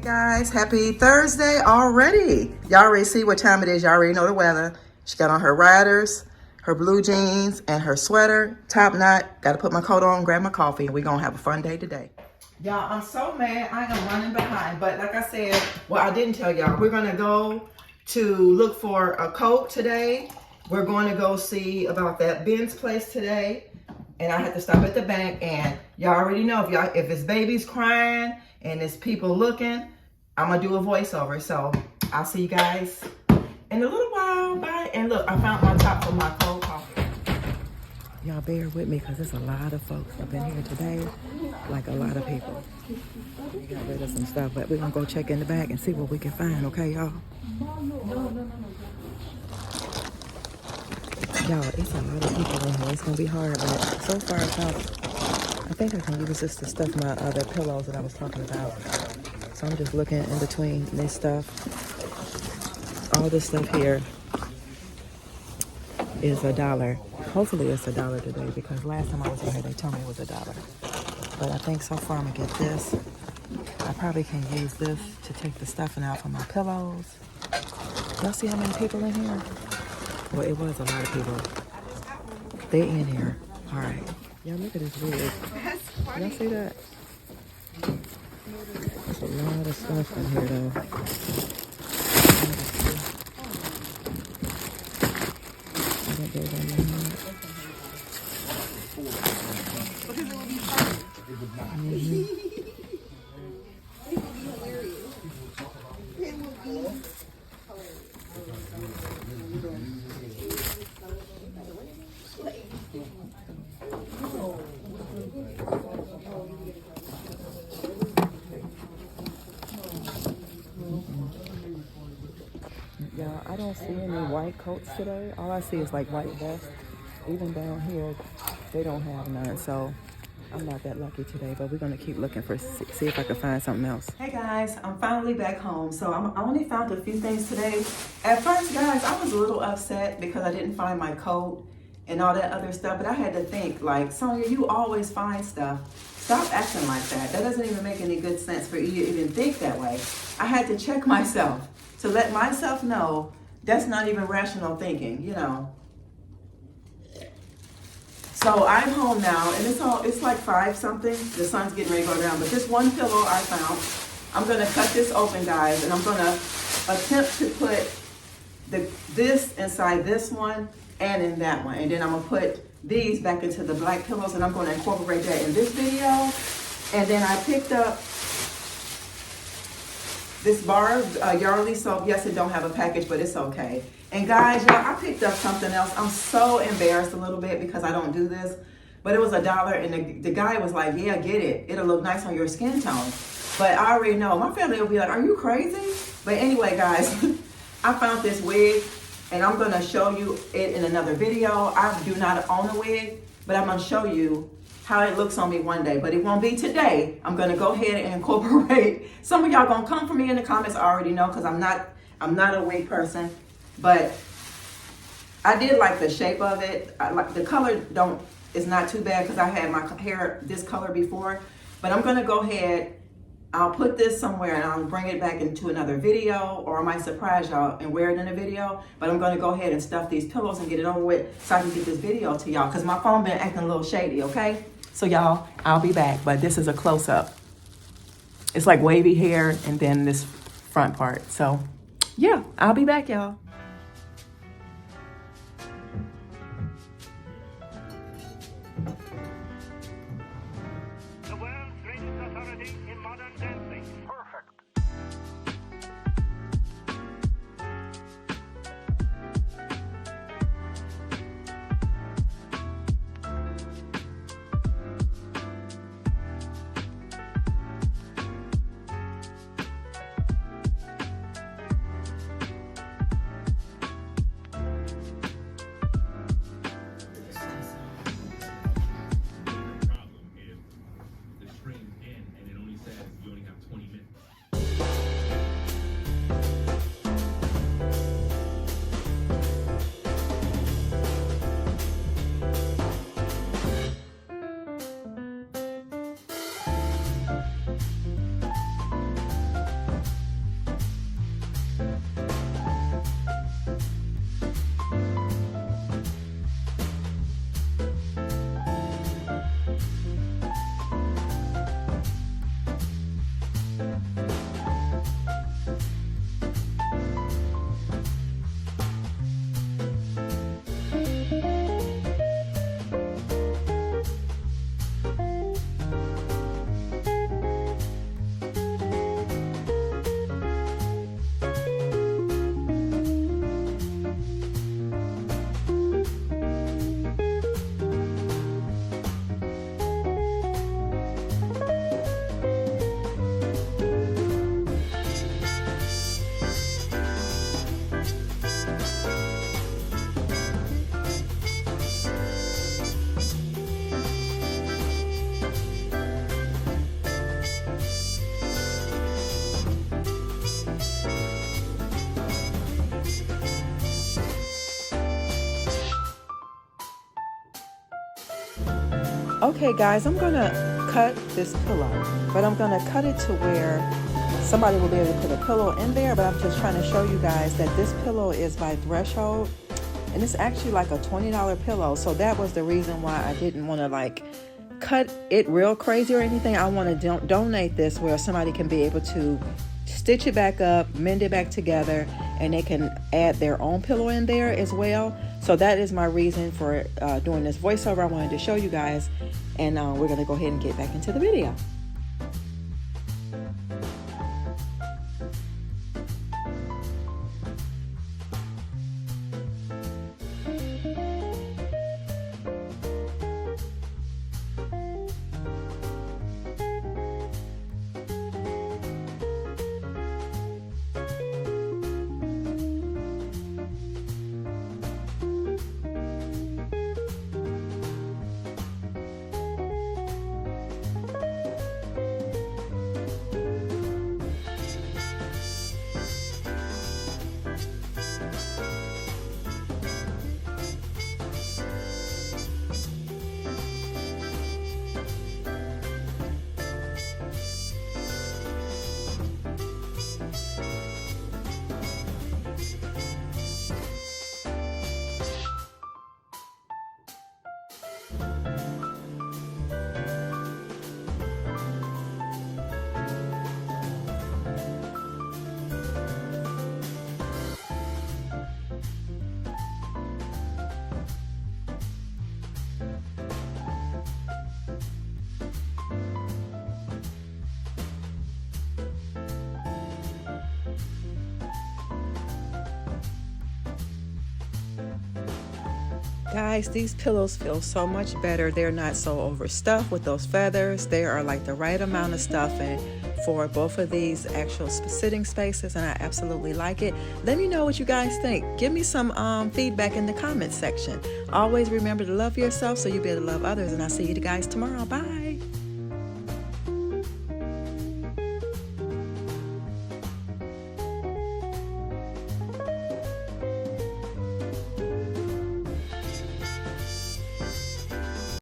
Guys, happy Thursday already. Y'all already see what time it is. Y'all already know the weather. She got on her riders, her blue jeans, and her sweater, top knot. Got to put my coat on, grab my coffee, and we're going to have a fun day today. Y'all, I'm so mad. I am running behind. But like I said, well, I didn't tell y'all. We're going to go to look for a coat today. We're going to go see about that Ben's place today. And I had to stop at the bank, and y'all already know if it's babies crying and it's people looking, I'm gonna do a voiceover. So I'll see you guys in a little while. Bye. And look, I found my top for my cold coffee. Y'all bear with me because there's a lot of folks up in here today, like a lot of people. We got rid of some stuff, but we're gonna go check in the back and see what we can find. Okay, y'all? Y'all, it's a lot of people in here. It's gonna be hard, but so far I think I can use this to stuff my other pillows that I was talking about. So I'm just looking in between this stuff. All this stuff here is $1. Hopefully it's $1 today because last time I was in here they told me it was $1. But I think so far I'm gonna get this. I probably can use this to take the stuffing out for my pillows. Y'all see how many people in here? Well, it was a lot of people. They in here. All right. Y'all look at this wig. Y'all see that? There's a lot of stuff in here, though. I think there's on my head. Yeah, I don't see any white coats today. All I see is like white vests. Even down here, they don't have none. So I'm not that lucky today, but we're gonna keep looking for, see if I can find something else. Hey guys, I'm finally back home. So I only found a few things today. At first, guys, I was a little upset because I didn't find my coat and all that other stuff, but I had to think like, Sonia, you always find stuff. Stop acting like that. That doesn't even make any good sense for you to even think that way. I had to check myself to let myself know that's not even rational thinking, you know. So I'm home now, and it's like 5 something. The sun's getting ready to go down, but this one pillow I found, I'm gonna cut this open, guys, and I'm gonna attempt to put this inside this one and in that one, and then I'm gonna put these back into the black pillows, and I'm gonna incorporate that in this video. And then I picked up this bar of Yardley soap. Yes, it don't have a package, but it's okay. And guys, y'all, I picked up something else. I'm so embarrassed a little bit because I don't do this, but it was $1, and the guy was like, yeah, get it. It'll look nice on your skin tone. But I already know, my family will be like, are you crazy? But anyway, guys, I found this wig, and I'm gonna show you it in another video. I do not own a wig, but I'm gonna show you how it looks on me one day, but it won't be today. I'm gonna go ahead and incorporate. Some of y'all gonna come for me in the comments, I already know, because I'm not a wig person, but I did like the shape of it. I like the color is not too bad because I had my hair this color before, but I'm gonna go ahead, I'll put this somewhere and I'll bring it back into another video, or I might surprise y'all and wear it in a video, but I'm gonna go ahead and stuff these pillows and get it over with so I can get this video to y'all because my phone been acting a little shady, okay? So y'all, I'll be back, but this is a close-up. It's like wavy hair and then this front part. So yeah, I'll be back, y'all. The world's greatest authority in modern dancing. Perfect. Okay guys, I'm gonna cut this pillow, but I'm gonna cut it to where somebody will be able to put a pillow in there, but I'm just trying to show you guys that this pillow is by Threshold, and it's actually like a $20 pillow. So that was the reason why I didn't want to like cut it real crazy or anything. I want to donate this where somebody can be able to stitch it back up, mend it back together, and they can add their own pillow in there as well. So that is my reason for doing this voiceover. I wanted to show you guys, and we're going to go ahead and get back into the video. Guys, these pillows feel so much better. They're not so overstuffed with those feathers. They are like the right amount of stuffing for both of these actual sitting spaces, and I absolutely like it. Let me know what you guys think. Give me some feedback in the comments section. Always remember to love yourself so you'll be able to love others, and I'll see you guys tomorrow. Bye.